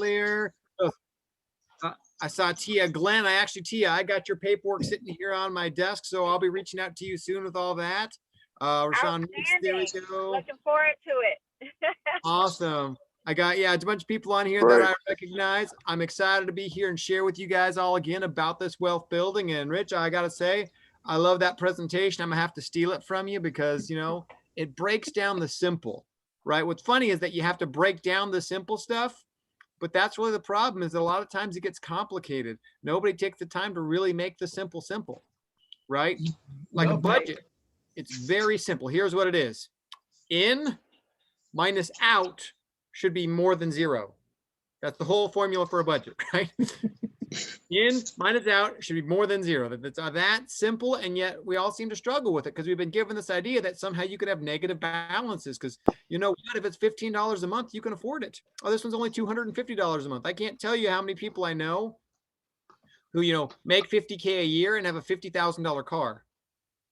earlier. I saw Tia. Glenn, Tia, I got your paperwork sitting here on my desk, so I'll be reaching out to you soon with all that. Rashawn, there we Outstanding. go. Looking forward to it. Awesome. It's a bunch of people on here Right. that I recognize. I'm excited to be here and share with you guys all again about this wealth building. And Rich, I got to say, I love that presentation. I'm gonna have to steal it from you because, it breaks down the simple, right? What's funny is that you have to break down the simple stuff, but that's really the problem is that a lot of times it gets complicated. Nobody takes the time to really make the simple, right? Like a budget. It's very simple. Here's what it is. In minus out should be more than zero. That's the whole formula for a budget, right? In minus out should be more than zero. That's that simple, and yet we all seem to struggle with it because we've been given this idea that somehow you could have negative balances because you know what, if it's $15 a month, you can afford it. Oh, this one's only $250 a month. I can't tell you how many people I know who, make $50K a year and have a $50,000 car,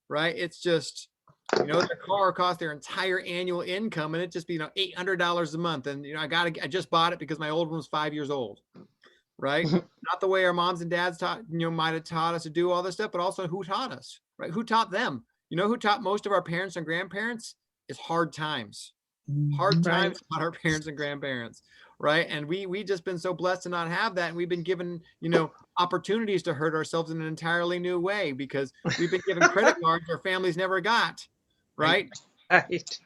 right? It's just, their car costs their entire annual income and it just be, $800 a month. And, I just bought it because my old one was 5 years old, right? Not the way our moms and dads taught, might have taught us to do all this stuff, but also who taught us, right? Who taught them? Who taught most of our parents and grandparents is hard times. Hard times taught our parents and grandparents, right? And we just been so blessed to not have that. And we've been given, opportunities to hurt ourselves in an entirely new way because we've been given credit cards our families never got, right? Right.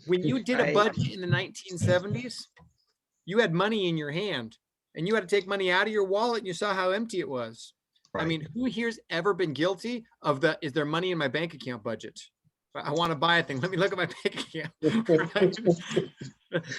When you did a budget in the 1970s, you had money in your hand and you had to take money out of your wallet and you saw how empty it was. Right. I mean, who here's ever been guilty of is there money in my bank account budget? I want to buy a thing. Let me look at my bank account.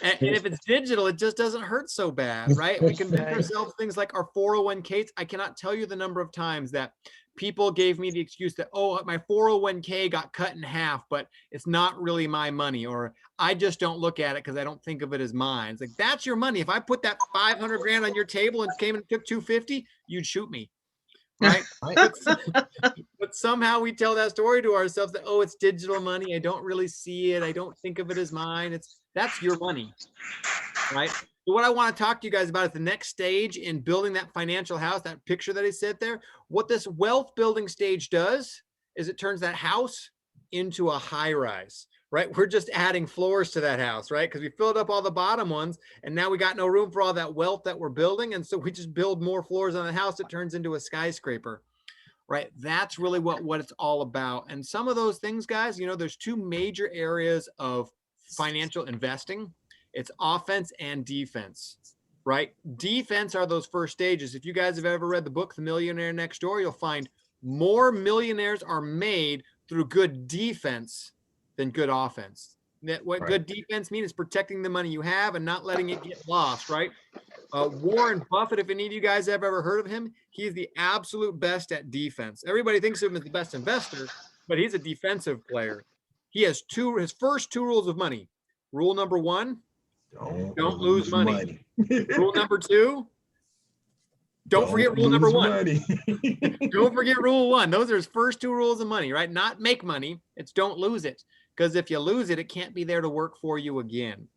And if it's digital, it just doesn't hurt so bad, right? We can make ourselves things like our 401ks. I cannot tell you the number of times that people gave me the excuse that, oh, my 401k got cut in half, but it's not really my money, or I just don't look at it because I don't think of it as mine. It's like, that's your money. If I put that 500 grand on your table and came and took 250, you'd shoot me. Right. But somehow we tell that story to ourselves that, oh, it's digital money. I don't really see it. I don't think of it as mine. That's your money. Right. So what I want to talk to you guys about is the next stage in building that financial house, that picture that I said there. What this wealth building stage does is it turns that house into a high rise. Right. We're just adding floors to that house, right? Because we filled up all the bottom ones and now we got no room for all that wealth that we're building. And so we just build more floors on the house. It turns into a skyscraper, right? That's really what it's all about. And some of those things, guys, there's two major areas of financial investing. It's offense and defense, right? Defense are those first stages. If you guys have ever read the book, The Millionaire Next Door, you'll find more millionaires are made through good defense than good offense. What good defense means is protecting the money you have and not letting it get lost, right? Warren Buffett, if any of you guys have ever heard of him, he's the absolute best at defense. Everybody thinks of him as the best investor, but he's a defensive player. He has his first two rules of money. Rule number one, don't lose money. Rule number two, don't forget rule number one. Don't forget rule one. Those are his first two rules of money, right? Not make money. It's don't lose it. Because if you lose it, it can't be there to work for you again.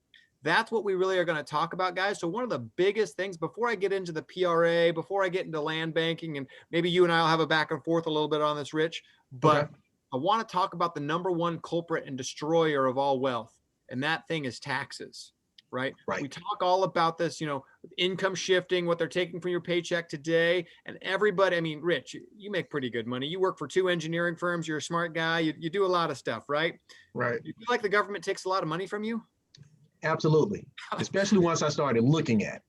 That's what we really are going to talk about, guys. So one of the biggest things, before I get into the PRA, before I get into land banking, and maybe you and I will have a back and forth a little bit on this, Rich, but I want to talk about the number one culprit and destroyer of all wealth. And that thing is taxes, right? We talk all about this, income shifting, what they're taking from your paycheck today. And everybody, I mean, Rich, you make pretty good money. You work for 2 engineering firms. You're a smart guy. You do a lot of stuff, right? Right. You feel like the government takes a lot of money from you? Absolutely. Especially once I started looking at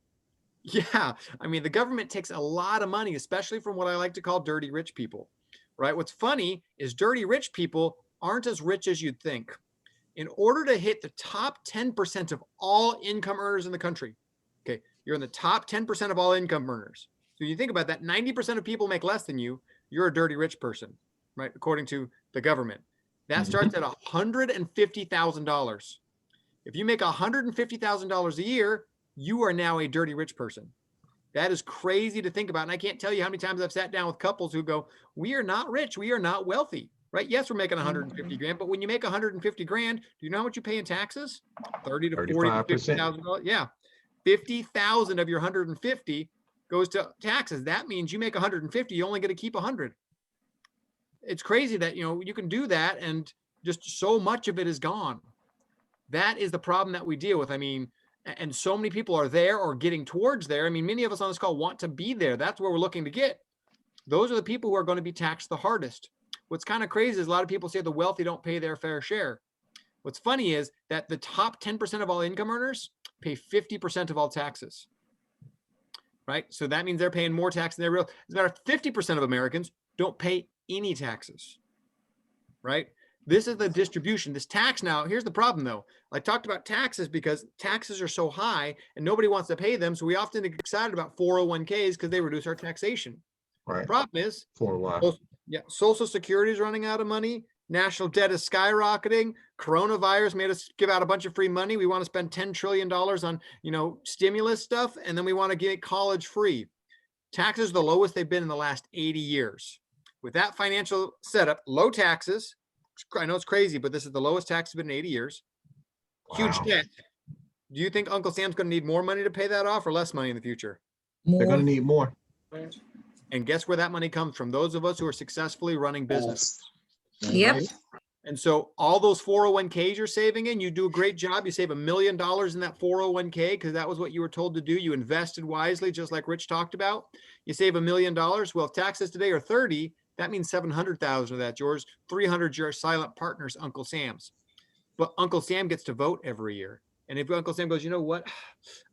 it. Yeah. I mean, the government takes a lot of money, especially from what I like to call dirty rich people, right? What's funny is dirty rich people aren't as rich as you'd think. In order to hit the top 10% of all income earners in the country, okay, you're in the top 10% of all income earners. So you think about that, 90% of people make less than you, you're a dirty rich person, right? According to the government. That starts at $150,000. If you make $150,000 a year, you are now a dirty rich person. That is crazy to think about. And I can't tell you how many times I've sat down with couples who go, we are not rich. We are not wealthy, right? Yes, we're making 150 grand, but when you make 150 grand, do you know how much you pay in taxes? 30 to 40 to $50,000. Yeah. 50,000 of your 150 goes to taxes. That means you make 150, you only get to keep 100. It's crazy that, you know, you can do that and just so much of it is gone. That is the problem that we deal with. I mean, and so many people are there or getting towards there. I mean, many of us on this call want to be there. That's where we're looking to get. Those are the people who are going to be taxed the hardest. What's kind of crazy is a lot of people say the wealthy don't pay their fair share. What's funny is that the top 10% of all income earners pay 50% of all taxes, right? So that means they're paying more tax than they're real. As a matter of 50% of Americans don't pay any taxes, right? This is the distribution. This tax now, here's the problem though. I talked about taxes because taxes are so high and nobody wants to pay them. So we often get excited about 401ks because they reduce our taxation. Right. The problem is, For a while. Social Security is running out of money. National debt is skyrocketing. Coronavirus made us give out a bunch of free money. We want to spend $10 trillion on, you know, stimulus stuff. And then we want to get college free. Taxes are the lowest they've been in the last 80 years. With that financial setup, low taxes. I know it's crazy, but this is the lowest tax has been in 80 years. Huge debt. Do you think Uncle Sam's going to need more money to pay that off or less money in the future? They're going to need more. And guess where that money comes from? Those of us who are successfully running business. Yep. Right? And so all those 401ks you're saving in, you do a great job. You save $1 million in that 401k because that was what you were told to do. You invested wisely, just like Rich talked about. You save $1 million. Well, if taxes today are 30, that means 700,000 of that's yours. 300 your silent partner's Uncle Sam's. But Uncle Sam gets to vote every year. And if Uncle Sam goes, you know what,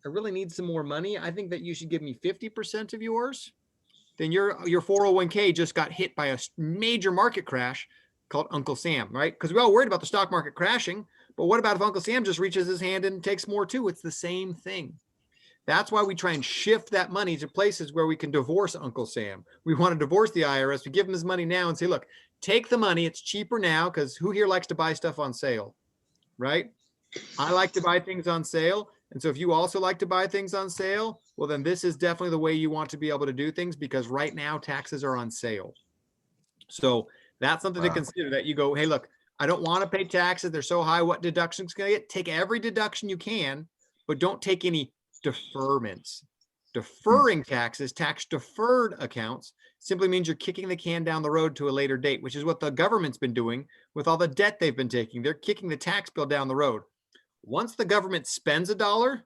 I really need some more money. I think that you should give me 50% of yours. Then your 401k just got hit by a major market crash called Uncle Sam, right? Because we're all worried about the stock market crashing. But what about if Uncle Sam just reaches his hand and takes more too? It's the same thing. That's why we try and shift that money to places where we can divorce Uncle Sam. We want to divorce the IRS. We give him his money now and say, look, take the money. It's cheaper now because who here likes to buy stuff on sale, right? I like to buy things on sale. And so if you also like to buy things on sale, well, then this is definitely the way you want to be able to do things because right now taxes are on sale. So that's something to consider that you go, hey, look, I don't want to pay taxes. They're so high. What deductions can I get? Take every deduction you can, but don't take any deferments. Deferring taxes, tax deferred accounts simply means you're kicking the can down the road to a later date, which is what the government's been doing with all the debt they've been taking. They're kicking the tax bill down the road. Once the government spends $1,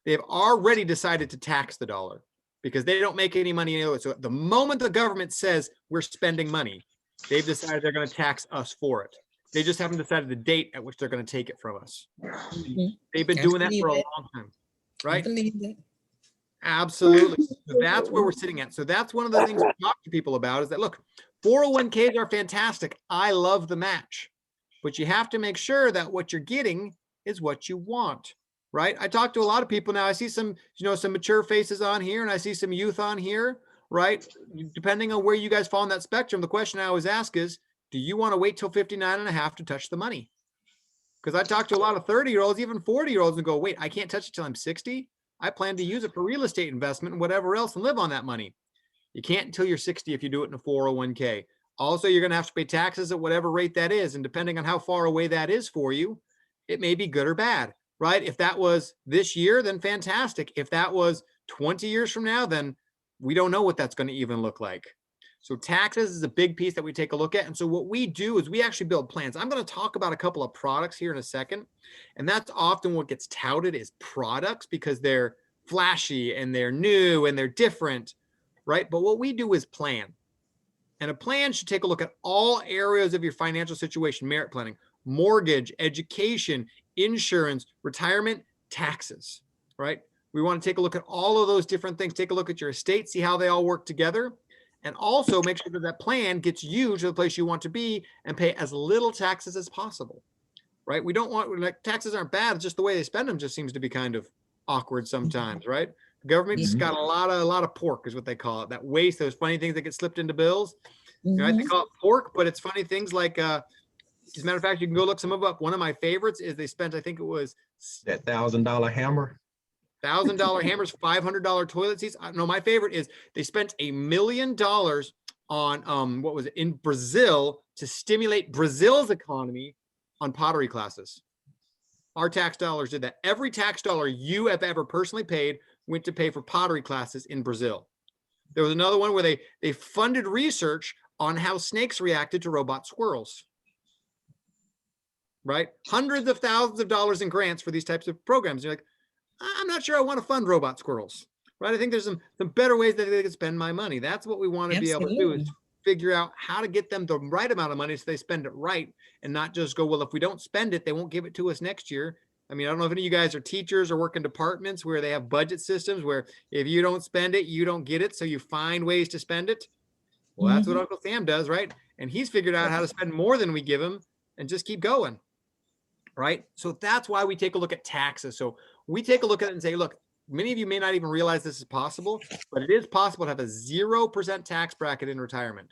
they've already decided to tax the dollar because they don't make any money anyway. So the moment the government says we're spending money, they've decided they're going to tax us for it. They just haven't decided the date at which they're going to take it from us. They've been doing that for a long time, right? Absolutely. So that's where we're sitting at. So that's one of the things we talk to people about is that, look, 401ks are fantastic. I love the match, but you have to make sure that what you're getting is what you want, right? I talk to a lot of people now. I see some, some mature faces on here and I see some youth on here, right? Depending on where you guys fall on that spectrum, the question I always ask is, do you want to wait till 59 and a half to touch the money? Because I talk to a lot of 30-year-olds, even 40-year-olds and go, wait, I can't touch it till I'm 60. I plan to use it for real estate investment and whatever else and live on that money. You can't until you're 60 if you do it in a 401k. Also, you're going to have to pay taxes at whatever rate that is. And depending on how far away that is for you, it may be good or bad, right? If that was this year, then fantastic. If that was 20 years from now, then we don't know what that's going to even look like. So taxes is a big piece that we take a look at. And so what we do is we actually build plans. I'm going to talk about a couple of products here in a second. And that's often what gets touted is products because they're flashy and they're new and they're different, right? But what we do is plan. And a plan should take a look at all areas of your financial situation, merit planning, mortgage, education, insurance, retirement, taxes, right? We want to take a look at all of those different things. Take a look at your estate, see how they all work together. And also make sure that that plan gets you to the place you want to be and pay as little taxes as possible, right? We don't want, like, taxes aren't bad. It's just the way they spend them just seems to be kind of awkward sometimes, right? The government's got a lot of pork is what they call it. That waste, those funny things that get slipped into bills. Right? They call it pork, but it's funny things like, as a matter of fact, you can go look some of up. One of my favorites is they spent, I think it was that $1,000 hammer. $1,000 hammers, $500 toilet seats. No, my favorite is they spent $1 million on what was it in Brazil to stimulate Brazil's economy on pottery classes. Our tax dollars did that. Every tax dollar you have ever personally paid went to pay for pottery classes in Brazil. There was another one where they funded research on how snakes reacted to robot squirrels. Right? Hundreds of thousands of dollars in grants for these types of programs. You're like, I'm not sure I want to fund robot squirrels. Right? I think there's some better ways that they could spend my money. That's what we want to be able to do, is figure out how to get them the right amount of money so they spend it right, and not just go, well, if we don't spend it, they won't give it to us next year. I mean, I don't know if any of you guys are teachers or work in departments where they have budget systems where if you don't spend it, you don't get it. So you find ways to spend it. Well, that's what Uncle Sam does, right? And he's figured out how to spend more than we give him and just keep going, right? So that's why we take a look at taxes. So we take a look at it and say, look, many of you may not even realize this is possible, but it is possible to have a 0% tax bracket in retirement.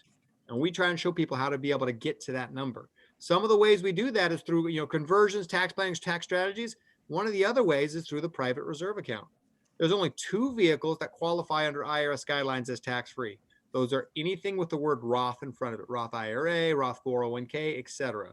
And we try and show people how to be able to get to that number. Some of the ways we do that is through, conversions, tax planning, tax strategies. One of the other ways is through the private reserve account. There's only 2 vehicles that qualify under IRS guidelines as tax-free. Those are anything with the word Roth in front of it, Roth IRA, Roth 401k, etc.,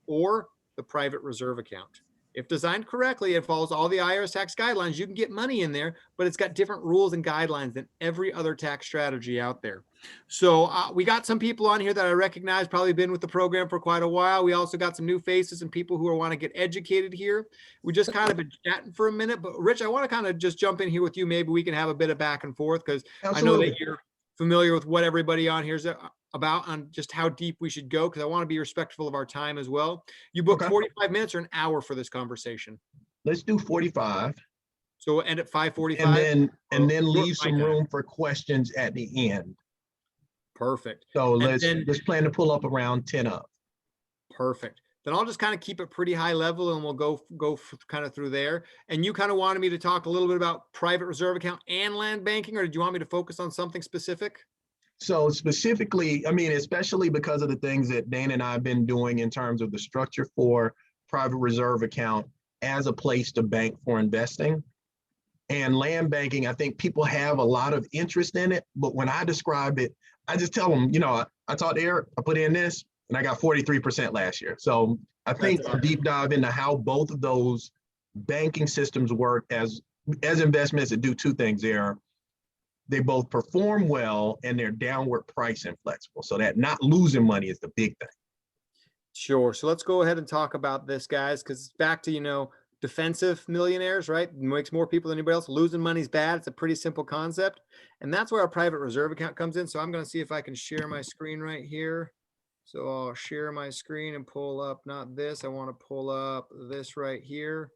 or the private reserve account. If designed correctly, it follows all the IRS tax guidelines. You can get money in there, but it's got different rules and guidelines than every other tax strategy out there. So we got some people on here that I recognize, probably been with the program for quite a while. We also got some new faces and people who want to get educated here. We just kind of been chatting for a minute, but Rich, I want to kind of just jump in here with you. Maybe we can have a bit of back and forth, because I know that you're familiar with what everybody on here is about, on just how deep we should go, because I want to be respectful of our time as well. You booked 45 minutes or an hour for this conversation? Let's do 45. So we'll end at 5:45, and then leave some room for questions at the end. Perfect. So let's plan to pull up around 10 up. Perfect. Then I'll just kind of keep it pretty high level, and we'll go kind of through there. And you kind of wanted me to talk a little bit about private reserve account and land banking, or did you want me to focus on something specific? So specifically, I mean, especially because of the things that Dana and I have been doing in terms of the structure for private reserve account as a place to bank for investing. And land banking, I think people have a lot of interest in it, but when I describe it, I just tell them, I taught Eric, I put in this, and I got 43% last year. So I think a deep dive into how both of those banking systems work as investments that do 2 things. They both perform well, and they're downward price and flexible. So that not losing money is the big thing. Sure. So let's go ahead and talk about this, guys, because back to, defensive millionaires, right? Makes more people than anybody else. Losing money is bad. It's a pretty simple concept. And that's where our private reserve account comes in. So I'm going to see if I can share my screen right here. So I'll share my screen and pull up, not this. I want to pull up this right here.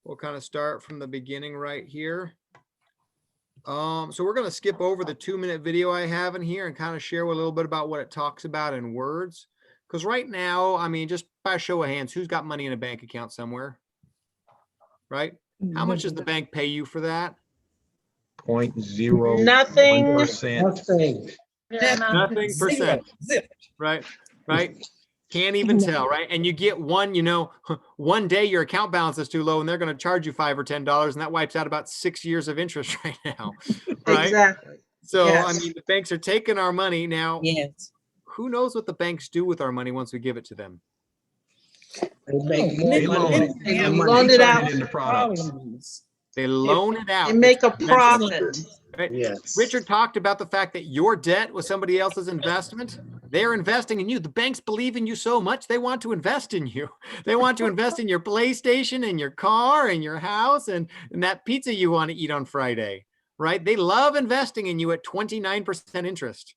We'll kind of start from the beginning right here. So we're going to skip over the 2-minute video I have in here and kind of share a little bit about what it talks about in words. Because right now, I mean, just by a show of hands, who's got money in a bank account somewhere? Right? How much does the bank pay you for that? 0.01%. Nothing percent. Right? Can't even tell, right? And you get one day your account balance is too low and they're going to charge you $5 or $10, and that wipes out about 6 years of interest right now. Right? Exactly. So, I mean, the banks are taking our money now. Yes. Who knows what the banks do with our money once we give it to them? They loan it out. into products. They loan it out. They make a profit. Right? Yes. Richard talked about the fact that your debt was somebody else's investment. They're investing in you. The banks believe in you so much, they want to invest in you. They want to invest in your PlayStation and your car and your house and that pizza you want to eat on Friday, right? They love investing in you at 29% interest,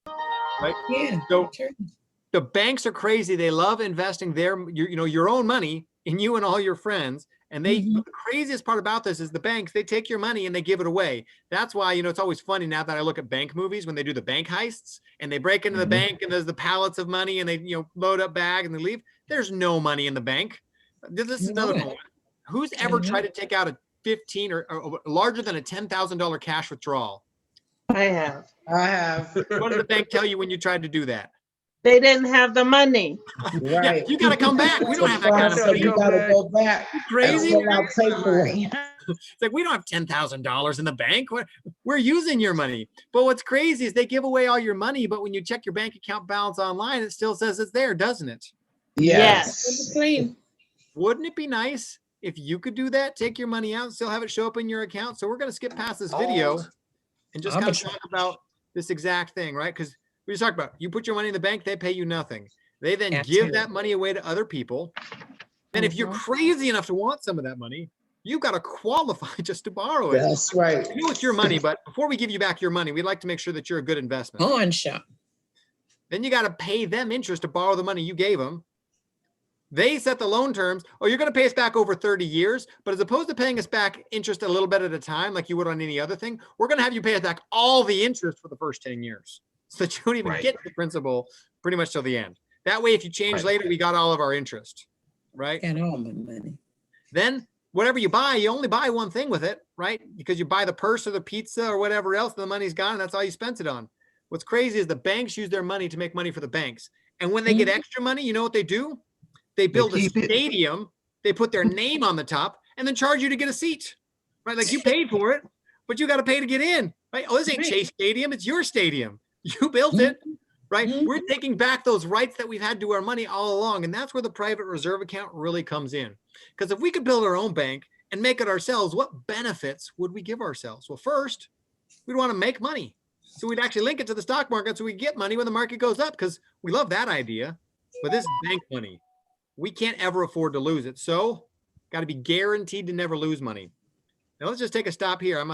right? Yeah. So the banks are crazy. They love investing your own money in you and all your friends. And the craziest part about this is the banks, they take your money and they give it away. That's why, it's always funny now that I look at bank movies when they do the bank heists and they break into the bank and there's the pallets of money and they, load up bag and they leave. There's no money in the bank. This is another one. Who's ever tried to take out a 15 or larger than a $10,000 cash withdrawal? I have. What did the bank tell you when you tried to do that? They didn't have the money. Right. Yeah, you got to come back. We don't have that kind of money. You got to go back. Crazy. It's like, we don't have $10,000 in the bank. We're using your money. But what's crazy is they give away all your money, but when you check your bank account balance online, it still says it's there, doesn't it? Yes. Wouldn't it be nice If you could do that, take your money out, still have it show up in your account. So we're going to skip past this video and just kind of talk about this exact thing, right? Because we just talked about, you put your money in the bank, they pay you nothing. They then give that money away to other people. And if you're crazy enough to want some of that money, you've got to qualify just to borrow it. That's right. I know it's your money, but before we give you back your money, we'd like to make sure that you're a good investment. Pawn shop. Then you got to pay them interest to borrow the money you gave them. They set the loan terms. Oh, you're going to pay us back over 30 years, but as opposed to paying us back interest a little bit at a time, like you would on any other thing, we're going to have you pay us back all the interest for the first 10 years. So that you don't even get the principal pretty much till the end. That way, if you change later, we got all of our interest, right? And all my money. Then whatever you buy, you only buy one thing with it, right? Because you buy the purse or the pizza or whatever else, and the money's gone, and that's all you spent it on. What's crazy is the banks use their money to make money for the banks. And when they get extra money, you know what they do? They build a stadium, they put their name on the top, and then charge you to get a seat, right? Like you paid for it, but you got to pay to get in, right? Oh, this ain't Chase Stadium, it's your stadium. You built it, right? We're taking back those rights that we've had to our money all along. And that's where the private reserve account really comes in. Because if we could build our own bank and make it ourselves, what benefits would we give ourselves? Well, first, we'd want to make money. So we'd actually link it to the stock market so we get money when the market goes up, because we love that idea. But this is bank money. We can't ever afford to lose it. So got to be guaranteed to never lose money. Now let's just take a stop here. I'm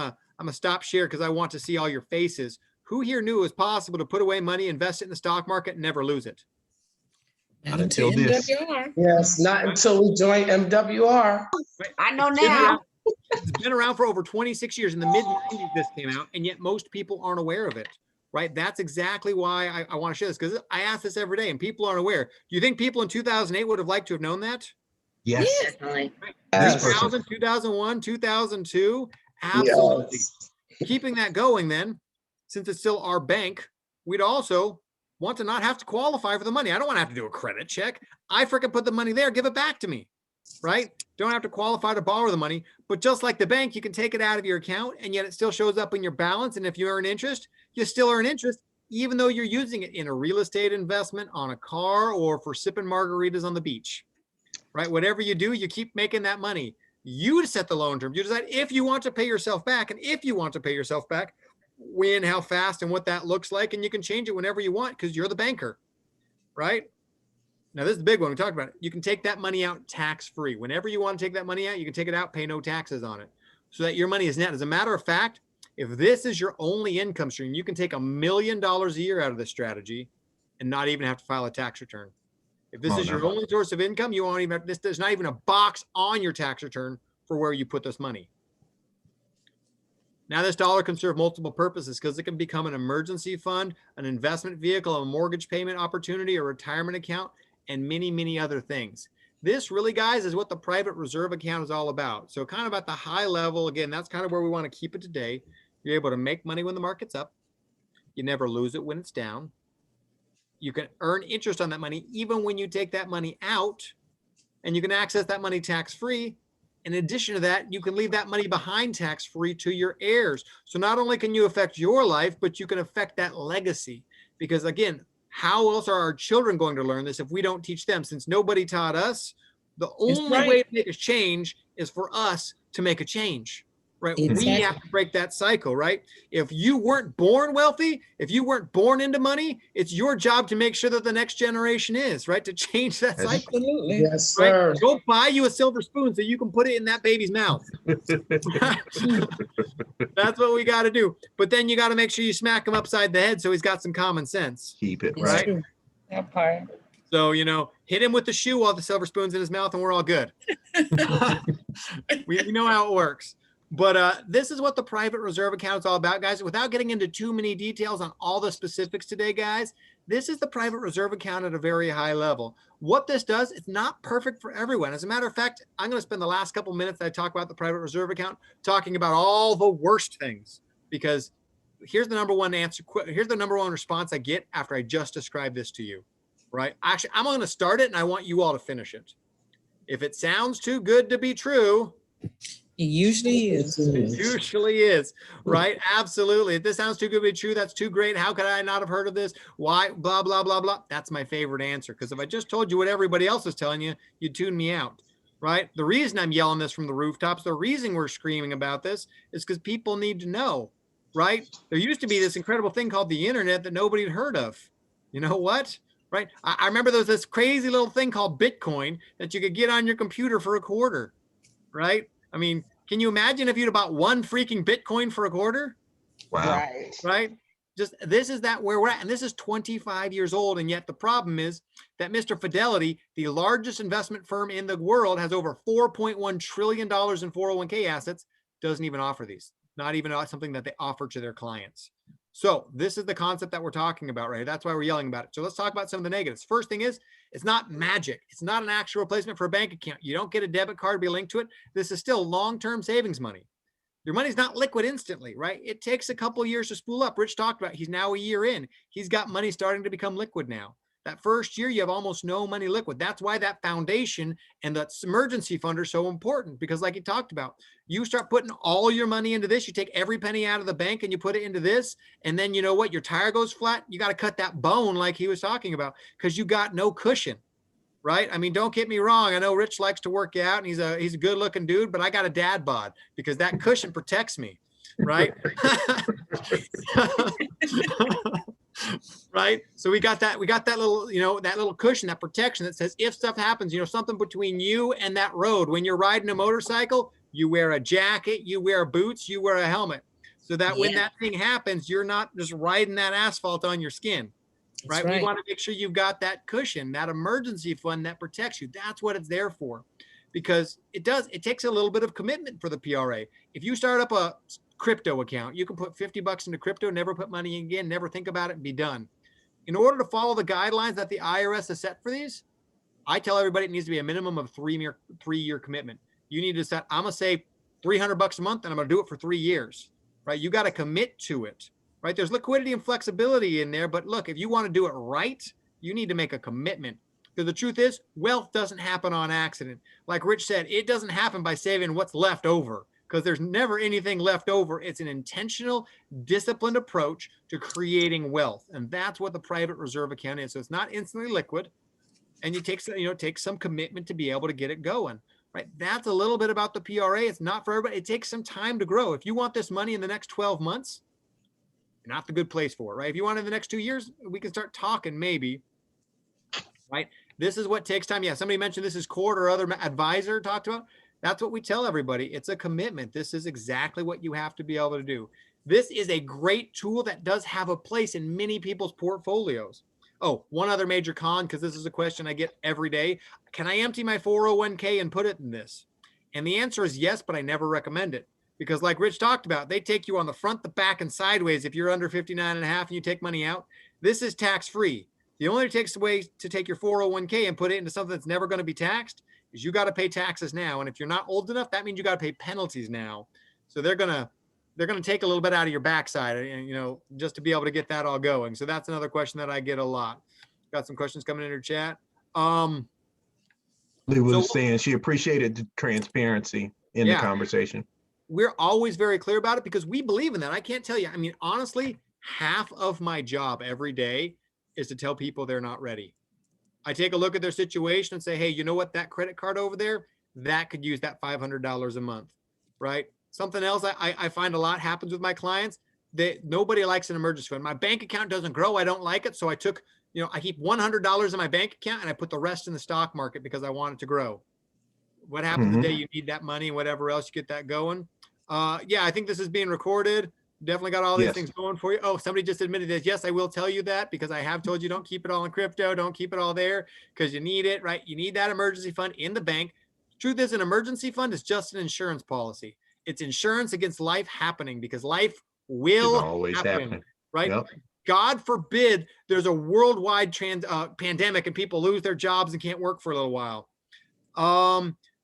a stop share because I want to see all your faces. Who here knew it was possible to put away money, invest it in the stock market, and never lose it? Not until this. Yes, not until we join MWR. I know now. It's been around for over 26 years. In the mid-90s, this came out, and yet most people aren't aware of it, right? That's exactly why I want to share this, because I ask this every day, and people aren't aware. Do you think people in 2008 would have liked to have known that? Yes. Definitely. Yes. 2000, 2001, 2002, absolutely. Yes. Keeping that going then, since it's still our bank, we'd also want to not have to qualify for the money. I don't want to have to do a credit check. I freaking put the money there, give it back to me, right? Don't have to qualify to borrow the money. But just like the bank, you can take it out of your account and yet it still shows up in your balance. And if you earn interest, you still earn interest, even though you're using it in a real estate investment, on a car, or for sipping margaritas on the beach, right? Whatever you do, you keep making that money. You set the loan term. You decide if you want to pay yourself back. And if you want to pay yourself back, when, how fast, and what that looks like. And you can change it whenever you want because you're the banker, right? Now, this is the big one. We talked about it. You can take that money out tax-free. Whenever you want to take that money out, you can take it out, pay no taxes on it, so that your money is net. As a matter of fact, if this is your only income stream, you can take $1 million a year out of this strategy and not even have to file a tax return. If this is your only source of income, you won't even, there's not even a box on your tax return for where you put this money. Now, this dollar can serve multiple purposes because it can become an emergency fund, an investment vehicle, a mortgage payment opportunity, a retirement account, and many, many other things. This really, guys, is what the private reserve account is all about. So kind of at the high level, again, that's kind of where we want to keep it today. You're able to make money when the market's up. You never lose it when it's down. You can earn interest on that money even when you take that money out, and you can access that money tax-free. In addition to that, you can leave that money behind tax-free to your heirs. So not only can you affect your life, but you can affect that legacy. Because again, how else are our children going to learn this if we don't teach them? Since nobody taught us, the only way to make a change is for us to make a change, right? Exactly. We have to break that cycle, right? If you weren't born wealthy, if you weren't born into money, it's your job to make sure that the next generation is, right? To change that cycle. Absolutely. Yes, sir. Right? Go buy you a silver spoon so you can put it in that baby's mouth. That's what we got to do. But then you got to make sure you smack him upside the head so he's got some common sense. Keep it It's right. true. That part. So, you know, hit him with the shoe while the silver spoon's in his mouth and we're all good. we know how it works. But this is what the private reserve account is all about, guys. Without getting into too many details on all the specifics today, guys, this is the private reserve account at a very high level. What this does, it's not perfect for everyone. As a matter of fact, I'm going to spend the last couple minutes that I talk about the private reserve account talking about all the worst things, because here's the number one answer. Here's the number one response I get after I just described this to you, right? Actually, I'm going to start it and I want you all to finish it. If it sounds too good to be true, It usually is. it usually is, right? Absolutely. If this sounds too good to be true, that's too great. How could I not have heard of this? Why? Blah, blah, blah, blah. That's my favorite answer. Because if I just told you what everybody else is telling you, you'd tune me out. right? The reason I'm yelling this from the rooftops, the reason we're screaming about this is because people need to know, right? There used to be this incredible thing called the internet that nobody had heard of. You know what? Right? I remember there was this crazy little thing called Bitcoin that you could get on your computer for a quarter, right? I mean, can you imagine if you'd bought one freaking Bitcoin for a quarter? Wow. Right. Right? Just this is that where we're at. And this is 25 years old. And yet the problem is that Mr. Fidelity, the largest investment firm in the world, has over $4.1 trillion in 401k assets, doesn't even offer these, not even something that they offer to their clients. So this is the concept that we're talking about, right? That's why we're yelling about it. So let's talk about some of the negatives. First thing is, it's not magic. It's not an actual replacement for a bank account. You don't get a debit card be linked to it. This is still long-term savings money. Your money's not liquid instantly, right? It takes a couple of years to spool up. Rich talked about he's now a year in. He's got money starting to become liquid now. That first year, you have almost no money liquid. That's why that foundation and that emergency fund are so important, because like he talked about, you start putting all your money into this, you take every penny out of the bank and you put it into this, and then you know what? Your tire goes flat. You got to cut that bone like he was talking about, because you got no cushion. Right? I mean, don't get me wrong. I know Rich likes to work out and he's a good looking dude, but I got a dad bod because that cushion protects me. Right? Right? So we got that little, that little cushion, that protection that says if stuff happens, something between you and that road. When you're riding a motorcycle, you wear a jacket, you wear boots, you wear a helmet. So that when that thing happens, you're not just riding that asphalt on your skin. Right? We want to make sure you've got that cushion, that emergency fund that protects you. That's what it's there for, because it takes a little bit of commitment for the PRA. If you start up a crypto account, you can put $50 into crypto, never put money in again, never think about it, and be done. In order to follow the guidelines that the IRS has set for these, I tell everybody it needs to be a minimum of 3-year commitment. You need to set, I'm going to say $300 a month, and I'm going to do it for 3 years, right? You got to commit to it. Right? There's liquidity and flexibility in there, but look, if you want to do it right, you need to make a commitment. Because the truth is, wealth doesn't happen on accident. Like Rich said, it doesn't happen by saving what's left over, because there's never anything left over. It's an intentional, disciplined approach to creating wealth. And that's what the private reserve account is. So it's not instantly liquid, and it takes some commitment to be able to get it going. Right? That's a little bit about the PRA. It's not for everybody. It takes some time to grow. If you want this money in the next 12 months, not the good place for it, right? If you want in the next 2 years, we can start talking maybe, right? This is what takes time. Yeah, somebody mentioned this is Court or other advisor talked about. That's what we tell everybody. It's a commitment. This is exactly what you have to be able to do. This is a great tool that does have a place in many people's portfolios. Oh, one other major con, because this is a question I get every day. Can I empty my 401k and put it in this? And the answer is yes, but I never recommend it. Because like Rich talked about, they take you on the front, the back, and sideways. If you're under 59 and a half and you take money out, this is tax-free. The only takes away to take your 401k and put it into something that's never going to be taxed is you got to pay taxes now. And if you're not old enough, that means you got to pay penalties now. So they're going to take a little bit out of your backside, just to be able to get that all going. So that's another question that I get a lot. Got some questions coming in your chat. Lee was saying she appreciated the transparency in the conversation. We're always very clear about it because we believe in that. I can't tell you. I mean, honestly, half of my job every day is to tell people they're not ready. I take a look at their situation and say, hey, you know what? That credit card over there, that could use that $500 a month, right? Something else I find a lot happens with my clients. Nobody likes an emergency fund. My bank account doesn't grow. I don't like it. So I took, I keep $100 in my bank account and I put the rest in the stock market because I want it to grow. What happens the day you need that money and whatever else, you get that going? Yeah, I think this is being recorded. Definitely got all these things going for you. Oh, somebody just admitted this. Yes, I will tell you that because I have told you don't keep it all in crypto. Don't keep it all there because you need it, right? You need that emergency fund in the bank. Truth is, an emergency fund is just an insurance policy. It's insurance against life happening because life will always happen, right? Yep. God forbid there's a worldwide pandemic and people lose their jobs and can't work for a little while.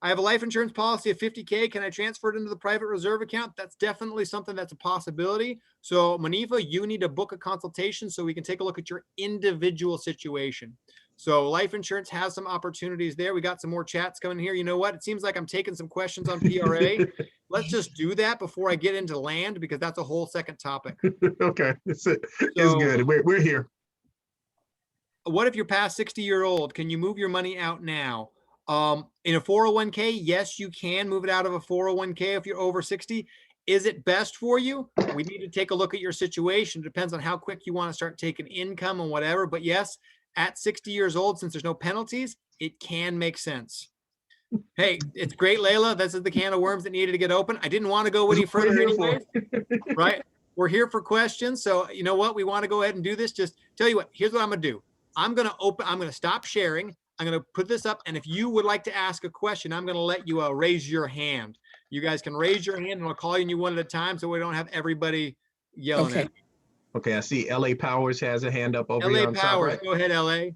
I have a life insurance policy of 50K. Can I transfer it into the private reserve account? That's definitely something that's a possibility. So Manifa, you need to book a consultation so we can take a look at your individual situation. So life insurance has some opportunities there. We got some more chats coming here. You know what? It seems like I'm taking some questions on PRA. Let's just do that before I get into land because that's a whole second topic. Okay, it's good. We're here. What if you're past 60-year-old? Can you move your money out now? In a 401k, yes, you can move it out of a 401k if you're over 60. Is it best for you? We need to take a look at your situation. It depends on how quick you want to start taking income and whatever. But yes, at 60 years old, since there's no penalties, it can make sense. Hey, it's great, Layla. This is the can of worms that needed to get open. I didn't want to go any That's what further we're here for. anyways, right? We're here for questions. So you know what? We want to go ahead and do this. Just tell you what, here's what I'm going to do. I'm going to stop sharing. I'm going to put this up. And if you would like to ask a question, I'm going to let you raise your hand. You guys can raise your hand and I'll call you one at a time so we don't have everybody yelling Okay. at me. Okay, I see LA Powers has a hand up over here LA on top Powers, right. go ahead, LA.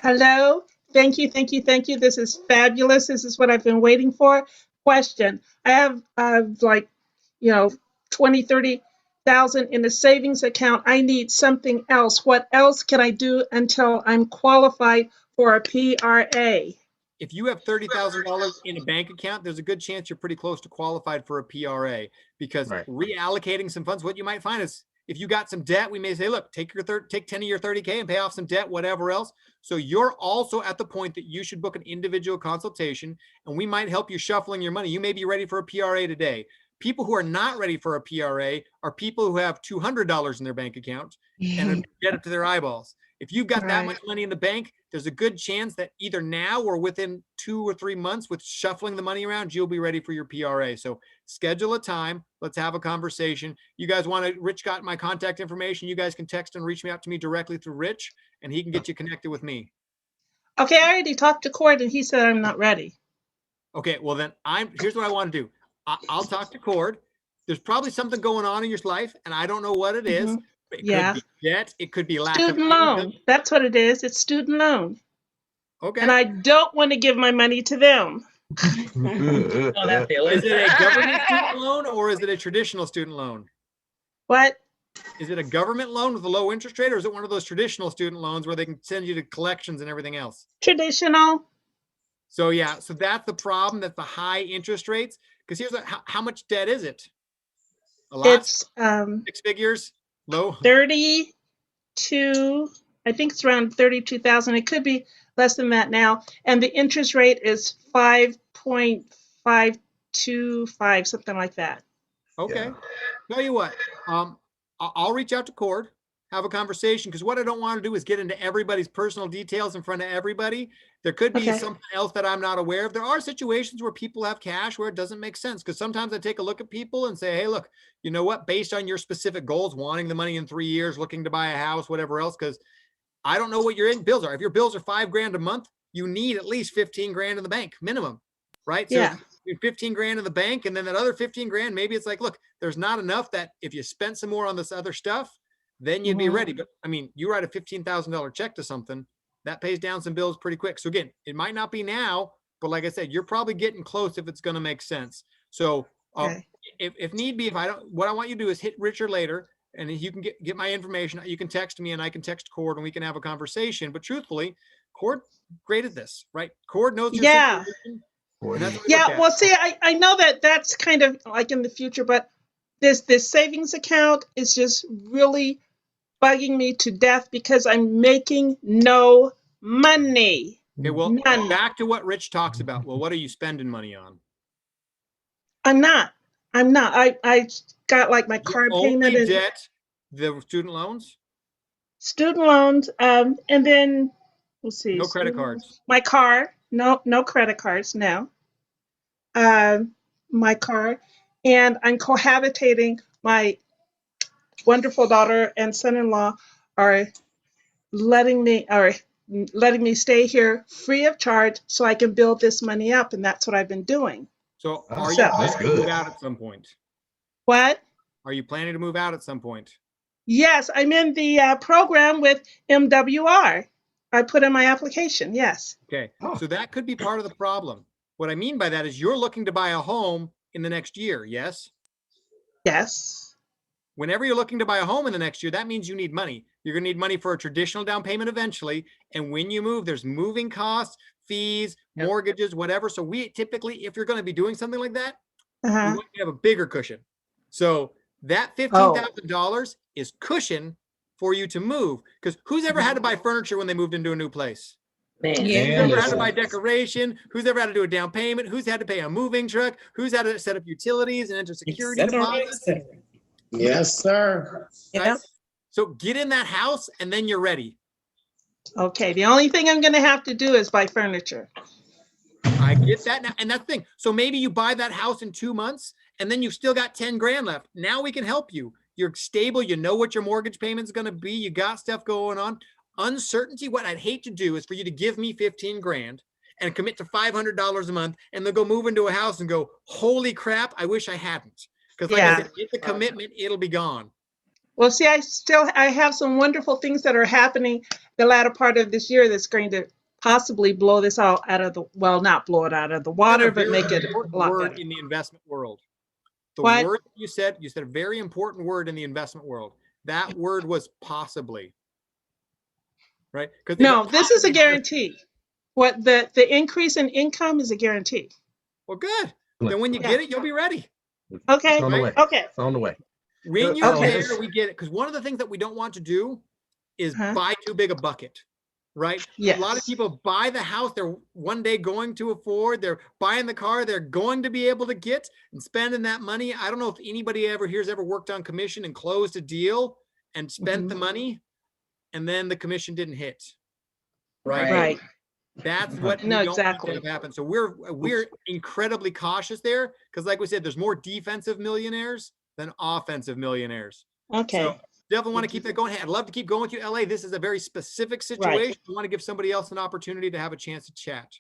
Hello. Thank you, thank you, thank you. This is fabulous. This is what I've been waiting for. Question. I have like, 20, 30,000 in a savings account. I need something else. What else can I do until I'm qualified for a PRA? If you have $30,000 in a bank account, there's a good chance you're pretty close to qualified for a PRA, because Right. reallocating some funds, what you might find is if you got some debt, we may say, look, take 10 of your 30K and pay off some debt, whatever else. So you're also at the point that you should book an individual consultation and we might help you shuffling your money. You may be ready for a PRA today. People who are not ready for a PRA are people who have $200 in their bank account and are debt up to their eyeballs. If you've got that Right. much money in the bank, there's a good chance that either now or within 2 or 3 months with shuffling the money around, you'll be ready for your PRA. So schedule a time. Let's have a conversation. You guys want to, Rich got my contact information. You guys can text and reach me out to me directly through Rich and he can get you connected with me. Okay, I already talked to Cord and he said I'm not ready. Okay, well then here's what I want to do. I'll talk to Cord. There's probably something going on in your life and I don't know what it is. Mhm. It Yeah. could be debt. It could be lack Student of loan. income. That's what it is. It's student loan. Okay. And I don't want to give my money to them. Know that feeling. Is it a government student loan or is it a traditional student loan? What? Is it a government loan with a low interest rate or is it one of those traditional student loans where they can send you to collections and everything else? Traditional. So yeah, so that's the problem. That's the high interest rates. Because here's how much debt is it? A lot? It's 6 figures? Low? 32. I think it's around 32,000. It could be less than that now. And the interest rate is 5.525, something like that. Okay. Tell you what, I'll reach out to Cord, have a conversation, because what I don't want to do is get into everybody's personal details in front of everybody. There could be Okay. something else that I'm not aware of. There are situations where people have cash where it doesn't make sense, because sometimes I take a look at people and say, hey, look, you know what, based on your specific goals, wanting the money in 3 years, looking to buy a house, whatever else, because I don't know what your bills are. If your bills are $5,000 a month, you need at least 15 grand in the bank minimum, right? So Yeah. 15 grand in the bank, and then that other 15 grand, maybe it's like, look, there's not enough that if you spent some more on this other stuff, then you'd be Mhm. ready. But I mean, you write a $15,000 check to something that pays down some bills pretty quick. So again, it might not be now, but like I said, you're probably getting close if it's going to make sense. So Okay. if need be, what I want you to do is hit Richard later and you can get my information. You can text me and I can text Cord and we can have a conversation. But truthfully, Cord great at this, right? Cord knows your Yeah. situation. And that's what we look Yeah. at. Well, see, I know that that's kind of like in the future, but this savings account is just really bugging me to death because I'm making no money. Okay, well, None. back to what Rich talks about. Well, what are you spending money on? I'm not. I got like my Your car only payment and debt, the student loans, student loans, and then let's see, no credit student cards. loans. My car, no credit cards, no. My car, and I'm cohabitating. My wonderful daughter and son-in-law are letting me stay here free of charge so I can build this money up, and that's what I've been doing. So Oh, are you So- planning That's to move good. out at some point? What? Are you planning to move out at some point? Yes, I'm in the program with MWR. I put in my application. Yes. Okay, Oh. so that could be part of the problem. What I mean by that is you're looking to buy a home in the next year, yes? Yes. Whenever you're looking to buy a home in the next year, that means you need money. You're going to need money for a traditional down payment eventually. And when you move, there's moving costs, fees, Yep. mortgages, whatever. So we typically, if you're going to be doing something like that, we Uh-huh. want you to have a bigger cushion. So that $15,000 is cushion for you to move. Because who's ever had to buy furniture when they moved into a new place? Man. Who's Yeah. ever had to buy decoration? Who's ever had to do a down payment? Who's had to pay a moving truck? Who's had to set up utilities and enter security Et cetera, et deposits? cetera. Yes, sir. Yeah. Right? So get in that house and then you're ready. Okay. The only thing I'm going to have to do is buy furniture. I get that now. And that's the thing. So maybe you buy that house in 2 months and then you've still got 10 grand left. Now we can help you. You're stable. You know what your mortgage payment is going to be. You got stuff going on. Uncertainty. What I'd hate to do is for you to give me 15 grand and commit to $500 a month and they'll go move into a house and go, holy crap, I wish I hadn't. Because like I said, it's a commitment, it'll be gone. Well, see, I have some wonderful things that are happening the latter part of this year that's going to possibly blow this all out of the, well, not blow it out of the water, but make it a lot word better. in the investment world. The What? word you said a very important word in the investment world. That word was possibly. Right? Because No, this is a guarantee. What the increase in income is a guarantee. Well, good. Then when you get it, you'll be ready. Okay. It's on the way. Okay. It's on the way. When you're Okay. there, we get it. Because one of the things that we don't want to do is Huh? buy too big a bucket. Right? Yes. A lot of people buy the house they're one day going to afford. They're buying the car they're going to be able to get and spending that money. I don't know if anybody ever worked on commission and closed a deal and spent the money and then the commission didn't hit. Right? Right. That's what No, we don't exactly. want to have happen. So we're incredibly cautious there because, like we said, there's more defensive millionaires than offensive millionaires. Okay. So definitely want to keep that going. Hey, I'd love to keep going with you, LA. This is a very specific situation. I want to give somebody else an opportunity to have a chance to chat.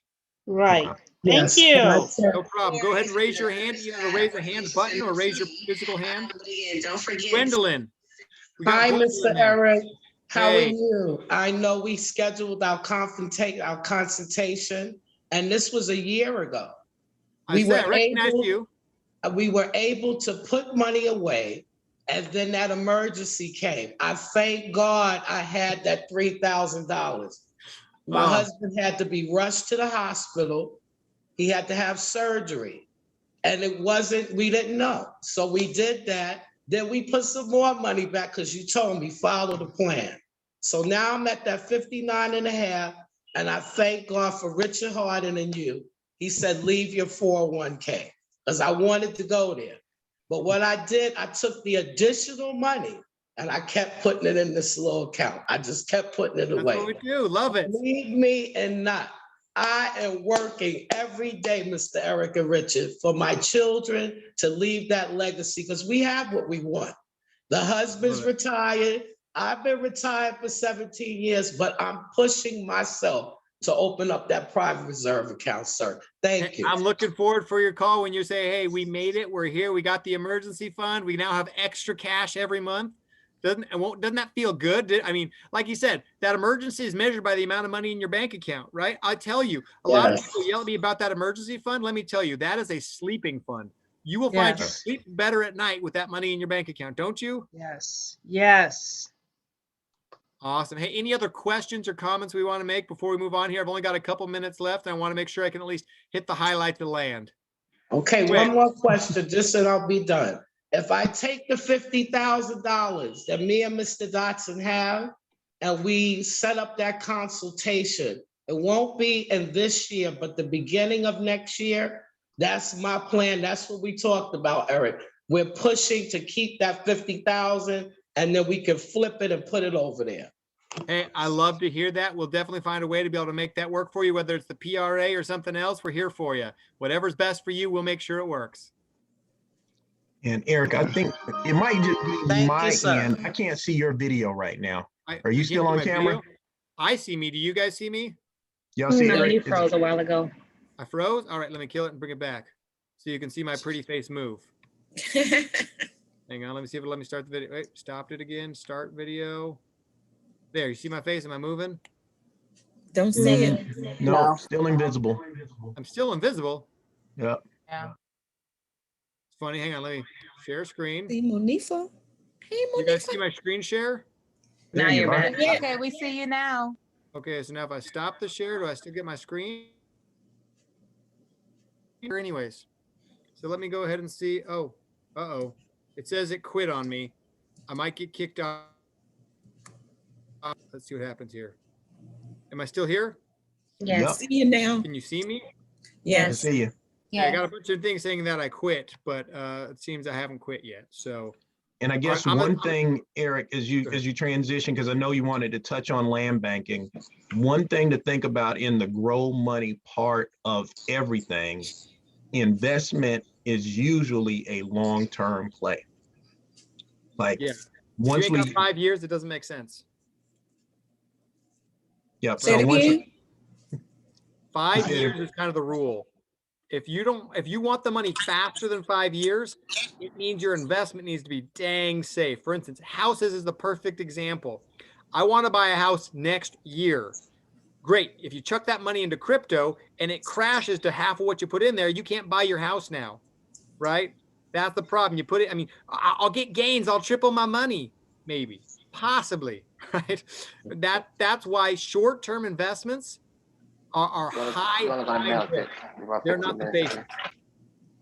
Right. Yes. Thank you. No problem. Go ahead and raise your hand. Either raise the hand button or raise your physical hand. Don't forget. Gwendolyn. We got Hi, Gwendolyn Mr. there. Eric. How Hey. are you? I know we scheduled our consultation, and this was a year ago. I recognize you. We were able to put money away, and then that emergency came. I thank God I had that $3,000. My husband had to be rushed to the hospital. He had to have surgery, and we didn't know. So we did that. Then we put some more money back because you told me follow the plan. So now I'm at that 59 and a half, and I thank God for Richard Hardon and you. He said, leave your 401k, because I wanted to go there. But what I did, I took the additional money and I kept putting it in this little account. I just kept putting it away. That's what we do. Love it. Leave me and not. I am working every day, Mr. Eric and Richard, for my children to leave that legacy because we have what we want. The husband's retired. I've been retired for 17 years, but I'm pushing myself to open up that private reserve account, sir. Thank you. I'm looking forward for your call when you say, hey, we made it. We're here. We got the emergency fund. We now have extra cash every month. Doesn't that feel good? I mean, like you said, that emergency is measured by the amount of money in your bank account, right? I tell you, a lot of people yell at me about that emergency fund. Let me tell you, that is a sleeping fund. You will find you sleep better at night with that money in your bank account, don't you? Yes. Yes. Awesome. Hey, any other questions or comments we want to make before we move on here? I've only got a couple minutes left, and I want to make sure I can at least hit the highlights of the land. Okay, one more question, just and I'll be done. If I take the $50,000 that me and Mr. Dotson have, and we set up that consultation, it won't be in this year, but the beginning of next year. That's my plan. That's what we talked about, Eric. We're pushing to keep that 50,000, and then we can flip it and put it over there. Hey, I love to hear that. We'll definitely find a way to be able to make that work for you, whether it's the PRA or something else. We're here for you. Whatever's best for you, we'll make sure it works. And Eric, I think it might just be Thank my you, sir. end. I can't see your video right now. Are you still on camera? I see me. Do you guys see me? Y'all see No, Eric? you froze a while ago. I froze? All right, let me kill it and bring it back so you can see my pretty face move. Hang on, let me see if it'll let me start the video. Wait, stopped it again. Start video. There, you see my face? Am I moving? Don't see it. No, still invisible. I'm still invisible. Yep. It's funny. Hang on, let me share screen. See Monifa. Hey, You guys Monifa. see my screen share? Now There you you're are. back. Okay, we see you now. Okay, so now if I stop the share, do I still get my screen? Here anyways. So let me go ahead and see. Oh, uh-oh. It says it quit on me. I might get kicked off. Let's see what happens here. Am I still here? Yes. See you now. Can you see me? I can Yes. see you. Yeah, I Yeah. got a bunch of things saying that I quit, but it seems I haven't quit yet. So And I guess I'm one thing, Eric, as you transition, because I know you wanted to touch on land banking, one thing to think about in the grow money part of everything, investment is usually a long-term play. Like yeah, if you once ain't got we, 5 years, it doesn't make sense. yeah, Say so it once, again. 5 Say it years is kind of the rule. If you want the money faster than 5 years, it means your investment needs to be dang safe. For instance, houses is the perfect example. I want to buy a house next year. Great. If you chuck that money into crypto and it crashes to half of what you put in there, you can't buy your house now, right? That's the problem. You put it, I mean, I'll get gains. I'll triple my money, maybe, possibly, right? That's why short-term investments are high risk. They're not the basics.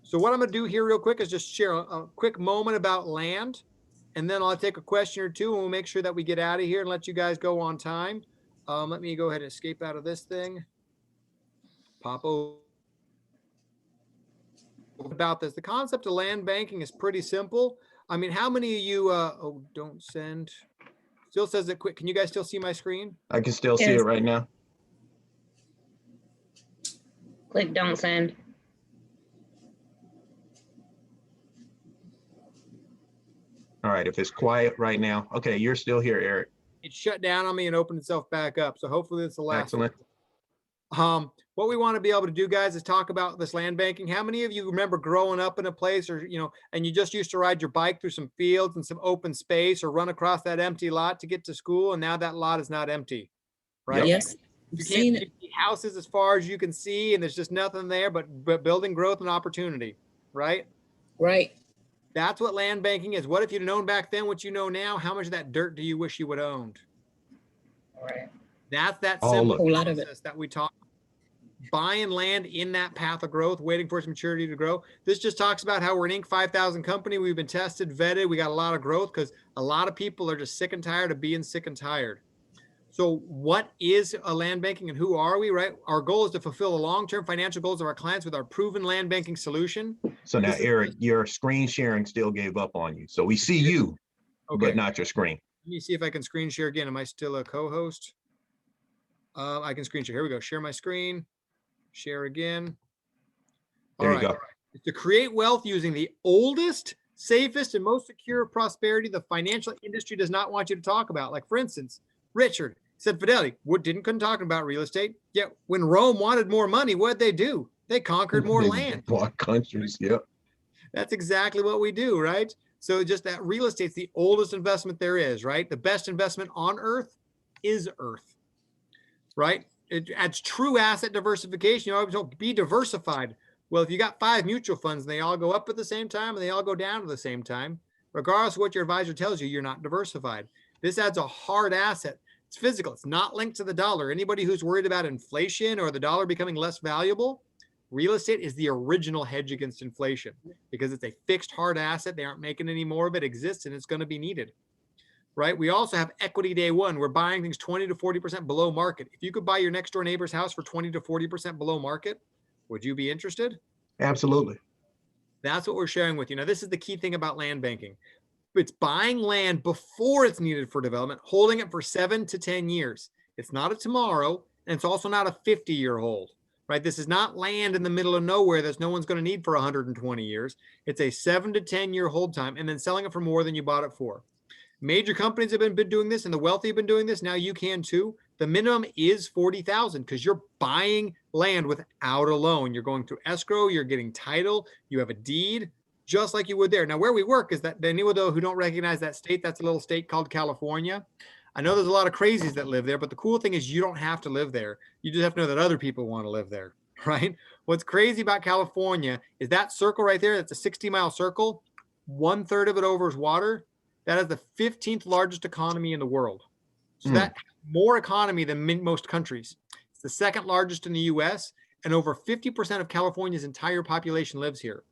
So what I'm going to do here real quick is just share a quick moment about land, and then I'll take a question or two, and we'll make sure that we get out of here and let you guys go on time. Let me go ahead and escape out of this thing. Pop over. About this, the concept of land banking is pretty simple. I mean, how many of you, oh, don't send. Still says it quick. Can you guys still see my screen? I can still see it Yes. right now. Click don't send. All right, if it's quiet right now, okay, you're still here, Eric. It shut down on me and opened itself back up. So hopefully it's the last. Excellent. What we want to be able to do, guys, is talk about this land banking. How many of you remember growing up in a place, or and you just used to ride your bike through some fields and some open space, or run across that empty lot to get to school, and now that lot is not empty, right? Yep. Yes. You Seen can't it. see houses as far as you can see, and there's just nothing there but building growth and opportunity, right? Right. That's what land banking is. What if you'd known back then what you know now? How much of that dirt do you wish you would have owned? Right. That's that All simple of it. A lot of it. process that we talk. Buying land in that path of growth, waiting for its maturity to grow. This just talks about how we're an Inc. 5000 company. We've been tested, vetted. We got a lot of growth because a lot of people are just sick and tired of being sick and tired. So what is a land banking and who are we, right? Our goal is to fulfill the long-term financial goals of our clients with our proven land banking solution. So now, This is- Eric, your screen sharing still gave up on you. So we see you, Okay. but not your screen. Let me see if I can screen share again. Am I still a co-host? I can screen share. Here we go. Share my screen. Share again. There you go. To create wealth using the oldest, safest, and most secure prosperity the financial industry does not want you to talk about. Like, for instance, Richard said Fidelity couldn't talk about real estate. Yet when Rome wanted more money, what did they do? They conquered more They land. bought countries. Yep. That's exactly what we do, right? So just that real estate's the oldest investment there is, right? The best investment on earth is earth, right? It adds true asset diversification. You always don't be diversified. Well, if you got 5 mutual funds and they all go up at the same time and they all go down at the same time, regardless of what your advisor tells you, you're not diversified. This adds a hard asset. It's physical. It's not linked to the dollar. Anybody who's worried about inflation or the dollar becoming less valuable, real estate is the original hedge against inflation because it's a fixed hard asset. They aren't making any more of it. Exists and it's going to be needed. Right? We also have equity day one. We're buying things 20 to 40% below market. If you could buy your next door neighbor's house for 20 to 40% below market, would you be interested? Absolutely. That's what we're sharing with you. Now, this is the key thing about land banking. It's buying land before it's needed for development, holding it for 7 to 10 years. It's not a tomorrow, and it's also not a 50-year hold, right? This is not land in the middle of nowhere that no one's going to need for 120 years. It's a 7 to 10-year hold time, and then selling it for more than you bought it for. Major companies have been doing this, and the wealthy have been doing this. Now you can too. The minimum is 40,000 because you're buying land without a loan. You're going through escrow. You're getting title. You have a deed, just like you would there. Now, where we work is that anyone who don't recognize that state, that's a little state called California. I know there's a lot of crazies that live there, but the cool thing is you don't have to live there. You just have to know that other people want to live there, right? What's crazy about California is that circle right there. That's a 60-mile circle. 1/3 of it over is water. That is the 15th largest economy in the world. So that more economy than most countries. It's the 2nd largest in the US, and over 50% of California's entire population lives here.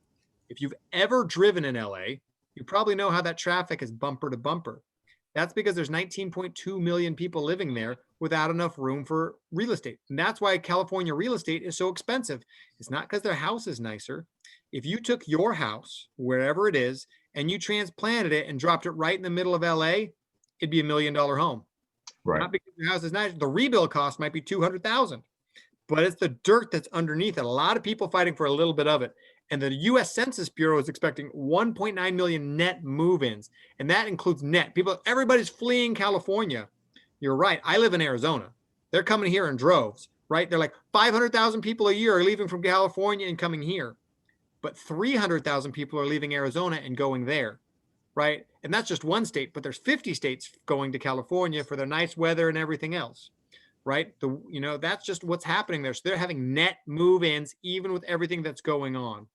If you've ever driven in LA, you probably know how that traffic is bumper to bumper. That's because there's 19.2 million people living there, without enough room for real estate. And that's why California real estate is so expensive. It's not because their house is nicer. If you took your house, wherever it is, and you transplanted it and dropped it right in the middle of LA, it'd be $1 million home. Right. Not because your house is nice. The rebuild cost might be 200,000, but it's the dirt that's underneath it. A lot of people fighting for a little bit of it. And the U.S. Census Bureau is expecting 1.9 million net move-ins. And that includes net people. Everybody's fleeing California. You're right. I live in Arizona. They're coming here in droves, right? They're like 500,000 people a year are leaving from California and coming here. But 300,000 people are leaving Arizona and going there, right? And that's just one state, but there's 50 states going to California for their nice weather and everything else, right? That's just what's happening there. So they're having net move-ins even with everything that's going on.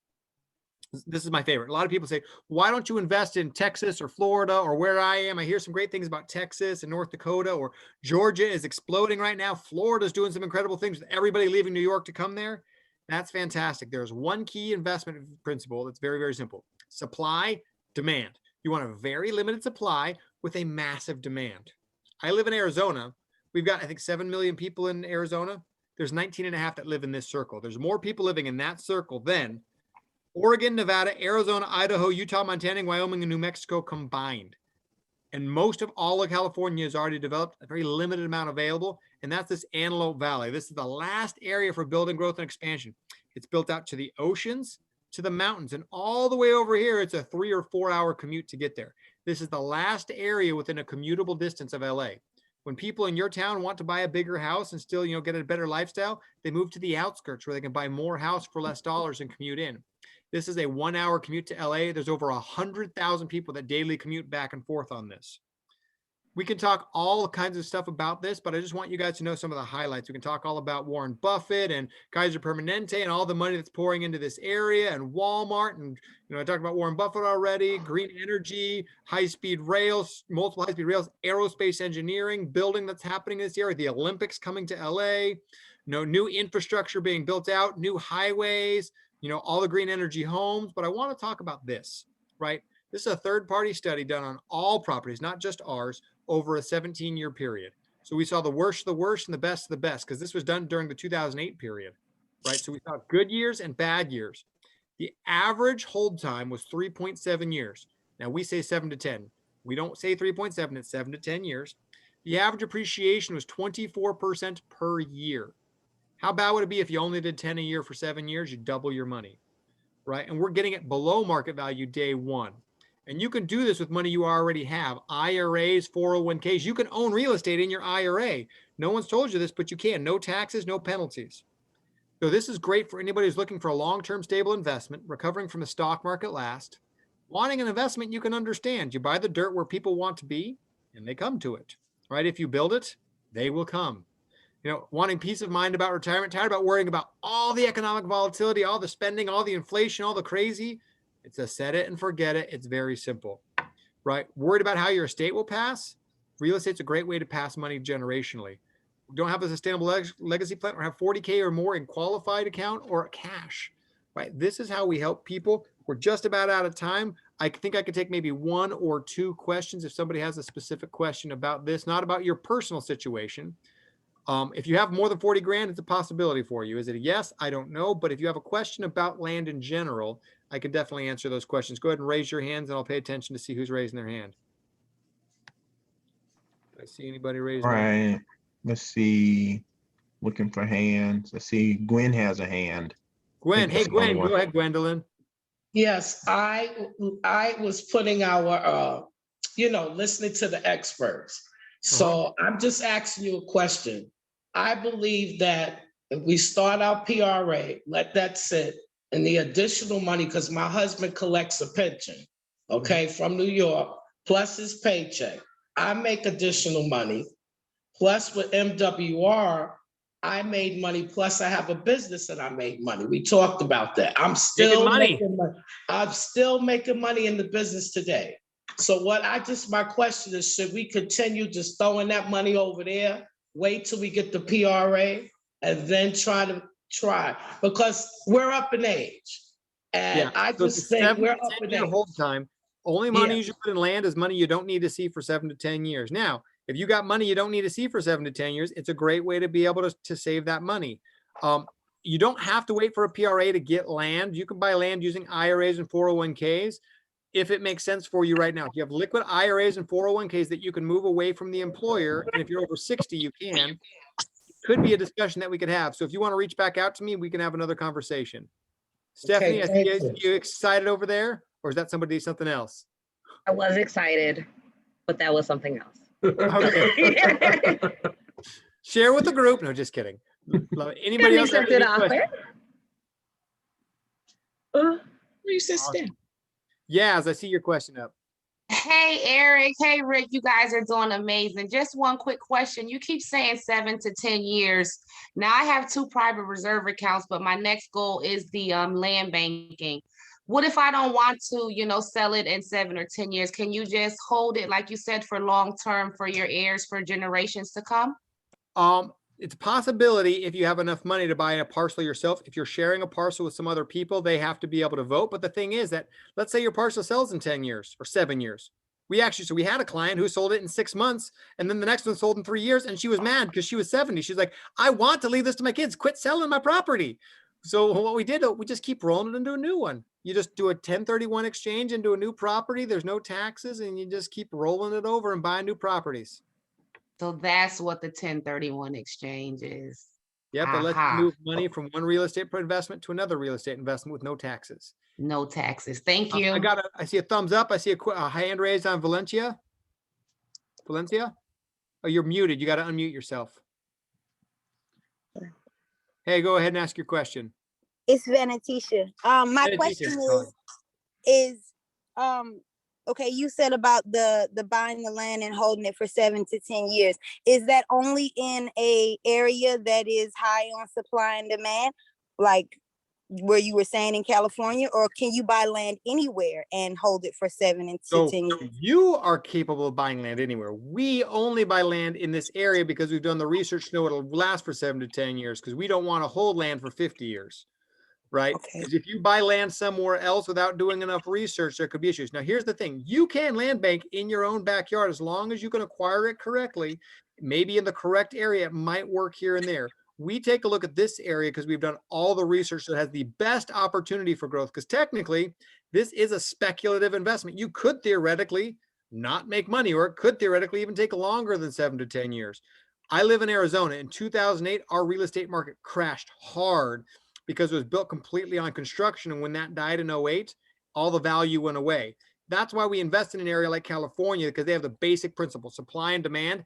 This is my favorite. A lot of people say, why don't you invest in Texas or Florida or where I am? I hear some great things about Texas and North Dakota, or Georgia is exploding right now. Florida's doing some incredible things with everybody leaving New York to come there. That's fantastic. There's one key investment principle that's very, very simple. Supply, demand. You want a very limited supply with a massive demand. I live in Arizona. We've got, I think, 7 million people in Arizona. There's 19 and a half that live in this circle. There's more people living in that circle than Oregon, Nevada, Arizona, Idaho, Utah, Montana, Wyoming, and New Mexico combined. And most of all of California is already developed, a very limited amount available. And that's this Antelope Valley. This is the last area for building growth and expansion. It's built out to the oceans, to the mountains, and all the way over here, it's a 3 or 4 hour commute to get there. This is the last area within a commutable distance of LA. When people in your town want to buy a bigger house and still, get a better lifestyle, they move to the outskirts where they can buy more house for less dollars and commute in. This is a 1 hour commute to LA. There's over 100,000 people that daily commute back and forth on this. We can talk all kinds of stuff about this, but I just want you guys to know some of the highlights. We can talk all about Warren Buffett and Kaiser Permanente and all the money that's pouring into this area, and Walmart. And, I talked about Warren Buffett already, green energy, high-speed rails, multiple high-speed rails, aerospace engineering, building that's happening in this area, the Olympics coming to LA, new infrastructure being built out, new highways, all the green energy homes. But I want to talk about this, right? This is a third-party study done on all properties, not just ours, over a 17-year period. So we saw the worst of the worst and the best of the best, because this was done during the 2008 period, right? So we saw good years and bad years. The average hold time was 3.7 years. Now we say 7 to 10. We don't say 3.7, it's 7 to 10 years. The average appreciation was 24% per year. How bad would it be if you only did 10 a year for 7 years? You double your money, right? And we're getting it below market value day one. And you can do this with money you already have. IRAs, 401ks. You can own real estate in your IRA. No one's told you this, but you can. No taxes, no penalties. So this is great for anybody who's looking for a long-term stable investment, recovering from the stock market last, wanting an investment you can understand. You buy the dirt where people want to be, and they come to it, right? If you build it, they will come. Wanting peace of mind about retirement, tired about worrying about all the economic volatility, all the spending, all the inflation, all the crazy. It's a set it and forget it. It's very simple, right? Worried about how your estate will pass? Real estate's a great way to pass money generationally. We don't have a sustainable legacy plan or have 40K or more in qualified account or cash, right? This is how we help people. We're just about out of time. I think I could take maybe 1 or 2 questions if somebody has a specific question about this, not about your personal situation. If you have more than 40 grand, it's a possibility for you. Is it a yes? I don't know. But if you have a question about land in general, I can definitely answer those questions. Go ahead and raise your hands and I'll pay attention to see who's raising their hand. Do I see anybody raise All their hand? right. Let's see. Looking for hands. Let's see. Gwen has a hand. Gwen, hey that's the only Gwen, one. go ahead, Gwendolyn. Yes, I was putting our listening to the experts. So I'm just asking you a question. I believe that if we start our PRA, let that sit, and the additional money, because my husband collects a pension, from New York, plus his paycheck. I make additional money. Plus with MWR, I made money. Plus I have a business and I made money. We talked about that. I'm still making money. I'm still making money in the business today. So my question is, should we continue just throwing that money over there, wait till we get the PRA, and then try? Because we're up in age. And I just think we're up in age. Hold time. Only money you should put in land is money you don't need to see for 7 to 10 years. Now, If you got money you don't need to see for 7 to 10 years, it's a great way to be able to save that money. You don't have to wait for a PRA to get land. You can buy land using IRAs and 401ks if it makes sense for you right now. If you have liquid IRAs and 401ks that you can move away from the employer, and if you're over 60, you can. It could be a discussion that we could have. So if you want to reach back out to me, we can have another conversation. Stephanie, I thank see you excited over there, or is that something else? I was excited, but that was something else. Okay. Share with the group. No, just kidding. Anybody else have any questions? You said Steph. Yes, I see your question up. Hey, Eric. Hey, Rick. You guys are doing amazing. Just one quick question. You keep saying 7 to 10 years. Now, I have 2 private reserve accounts, but my next goal is the land banking. What if I don't want to, sell it in 7 or 10 years? Can you just hold it, like you said, for long term for your heirs for generations to come? It's a possibility if you have enough money to buy a parcel yourself. If you're sharing a parcel with some other people, they have to be able to vote. But the thing is that, let's say your parcel sells in 10 years or 7 years. We had a client who sold it in 6 months, and then the next one sold in 3 years, and she was mad because she was 70. She's like, I want to leave this to my kids. Quit selling my property. So what we did, we just keep rolling it into a new one. You just do a 1031 exchange into a new property. There's no taxes, and you just keep rolling it over and buying new properties. So that's what the 1031 exchange is. Yep, it lets you move money from one real estate investment to another real estate investment with no taxes. No taxes. Thank you. I see a thumbs up. I see a hand raised on Valencia. Valencia? Oh, you're muted. You got to unmute yourself. Hey, go ahead and ask your question. It's Vanatisha. My question is, okay, you said about the buying the land and holding it for 7 to 10 years. Is that only in a area that is high on supply and demand, like where you were saying in California, or can you buy land anywhere and hold it for 7 to 10 years? You are capable of buying land anywhere. We only buy land in this area because we've done the research to know it'll last for 7 to 10 years, because we don't want to hold land for 50 years. Right? Because if you buy land somewhere else without doing enough research, there could be issues. Now, here's the thing. You can land bank in your own backyard as long as you can acquire it correctly, maybe in the correct area. It might work here and there. We take a look at this area because we've done all the research that has the best opportunity for growth, because technically this is a speculative investment. You could theoretically not make money, or it could theoretically even take longer than 7 to 10 years. I live in Arizona. In 2008, our real estate market crashed hard because it was built completely on construction. And when that died in 2008, all the value went away. That's why we invest in an area like California, because they have the basic principle, supply and demand.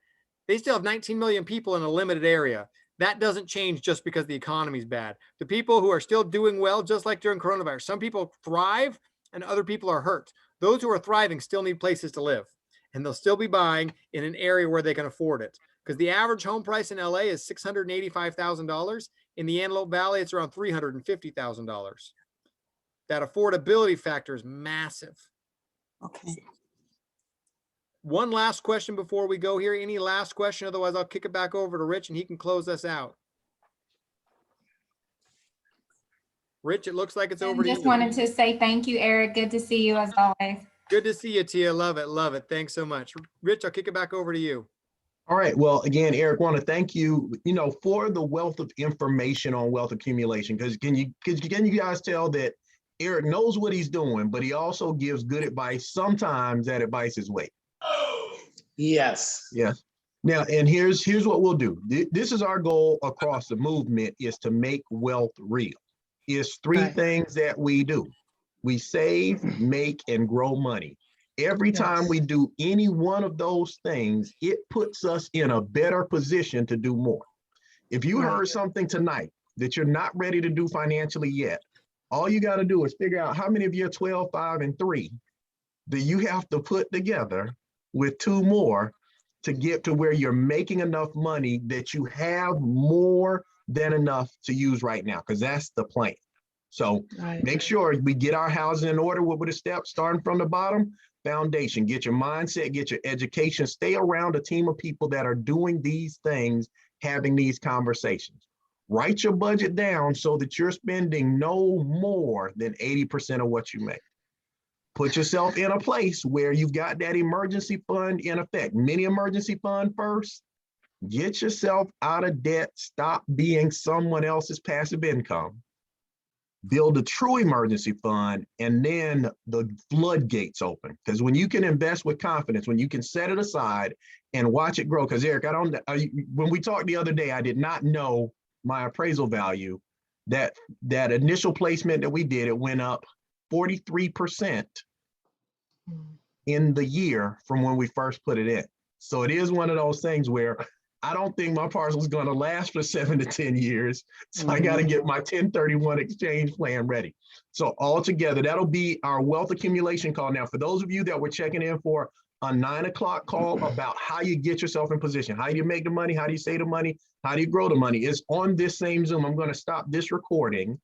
They still have 19 million people in a limited area. That doesn't change just because the economy is bad. The people who are still doing well, just like during coronavirus, some people thrive and other people are hurt. Those who are thriving still need places to live, and they'll still be buying in an area where they can afford it. Because the average home price in LA is $685,000. In the Antelope Valley, it's around $350,000. That affordability factor is massive. Okay. One last question before we go here. Any last question? Otherwise, I'll kick it back over to Rich and he can close us out. Rich, it looks like it's over to you. Just wanted to say thank you, Eric. Good to see you as always. Good to see you, Tia. Love it. Love it. Thanks so much. Rich, I'll kick it back over to you. All right. Well, again, Eric, want to thank you, for the wealth of information on wealth accumulation. Because can you guys tell that Eric knows what he's doing, but he also gives good advice. Sometimes that advice is weight. Yes. Yes. Now, and here's what we'll do. This is our goal across the movement, is to make wealth real. It's three things that we do. We save, make, and grow money. Every time we do any one of those things, it puts us in a better position to do more. If you heard something tonight that you're not ready to do financially yet, all you got to do is figure out how many of your 12, 5, and 3 do you have to put together with 2 more to get to where you're making enough money that you have more than enough to use right now, because that's the plan. So make sure we get our housing in order with the steps, starting from the bottom. Foundation, get your mindset, get your education, stay around a team of people that are doing these things, having these conversations. Write your budget down so that you're spending no more than 80% of what you make. put yourself in a place where you've got that emergency fund in effect. Mini emergency fund first. Get yourself out of debt. Stop being someone else's passive income. Build a true emergency fund, and then the floodgates open. Because when you can invest with confidence, when you can set it aside and watch it grow, because Eric, when we talked the other day, I did not know my appraisal value. That initial placement that we did, it went up 43% in the year from when we first put it in. So it is one of those things where I don't think my parcel is going to last for 7 to 10 years. So I got to get my 1031 exchange plan ready. So altogether, that'll be our wealth accumulation call. Now, for those of you that were checking in for a 9 o'clock call about how you get yourself in position, how do you make the money, how do you save the money, how do you grow the money, is on this same Zoom. I'm going to stop this recording.